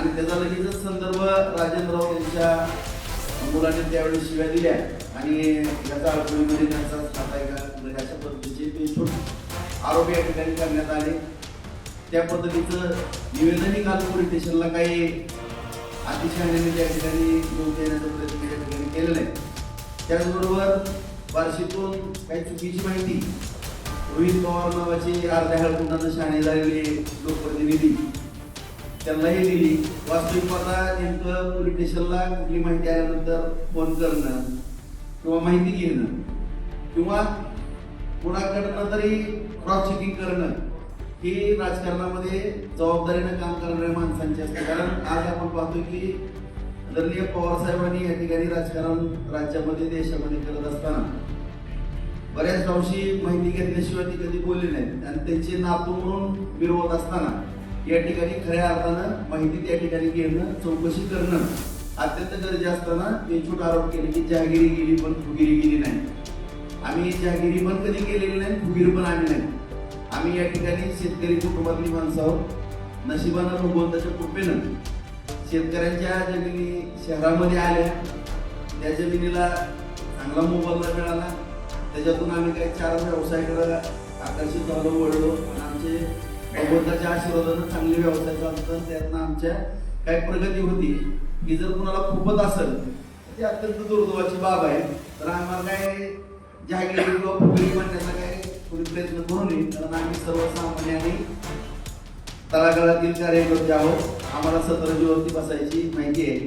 आणि त्याचा लगेचच संदर्भ राजेंद्रराव यांच्या मुलाने त्यावेळी शिव्या दिल्या आणि याचा अडचणीमध्ये त्यांचा खाता आहे का अशा पद्धतीचे ते छोटे आरोप या ठिकाणी करण्यात आले. त्या पद्धतीचं निवेदनही काल पोलीस स्टेशनला काही अतिशहाण्याने त्या ठिकाणी योग्य येण्याचा प्रयत्न त्या ठिकाणी केलेला आहे. त्याचबरोबर बार्शीतून काही चुकीची माहिती रोहित पवार नावाचे अर्ध्या हळकुंडानं शहाणे झालेले लोकप्रतिनिधी त्यांनाही दिली. वास्तविक पाहता नेमकं पोलीस स्टेशनला कुठली माहिती आल्यानंतर फोन करणं किंवा माहिती घेणं किंवा कुणाकडनं तरी क्रॉस चेकिंग करणं ही राजकारणामध्ये जबाबदारीनं काम करणाऱ्या माणसांची असते. कारण आज आपण पाहतोय की आदरणीय पवार साहेबांनी या ठिकाणी राजकारण राज्यामध्ये देशामध्ये करत असताना बऱ्याच अंशी माहिती घेतल्याशिवाय ती कधी बोलली नाहीत आणि त्यांचे नातू म्हणून विरोध असताना या ठिकाणी खऱ्या अर्थानं माहिती त्या ठिकाणी घेणं चौकशी करणं अत्यंत गरजेचं असताना बेछूट आरोप केले की जहागिरी गेली पण फुगिरी गेली नाही. आम्ही जहागिरी पण कधी केलेली नाही, फुगीर पण आम्ही नाही. आम्ही या ठिकाणी शेतकरी कुटुंबातली माणसं आहोत. नशिबानं भगवंताच्या कृपेनं शेतकऱ्यांच्या जमिनी शहरामध्ये आल्या, त्या जमिनीला चांगला मोबदला मिळाला. त्याच्यातून आम्ही काही 4 व्यवसायाकडे आकर्षित झालो, वळलो आणि आमचे भगवंताच्या आशीर्वादानं चांगले व्यवसाय चालतात. त्यातनं आमच्या काही प्रगती होती की जर कुणाला खूपच असेल ती अत्यंत दुर्दैवाची बाब आहे. तर आम्हाला काय जहागिरी किंवा फुगरी म्हणण्याचा काय थोडी प्रयत्न करू नये, कारण आम्ही सर्वसामान्य आणि तळागाळातील कार्यकर्ते आहोत. आम्हाला 17 दिवस बसायची माहिती आहे.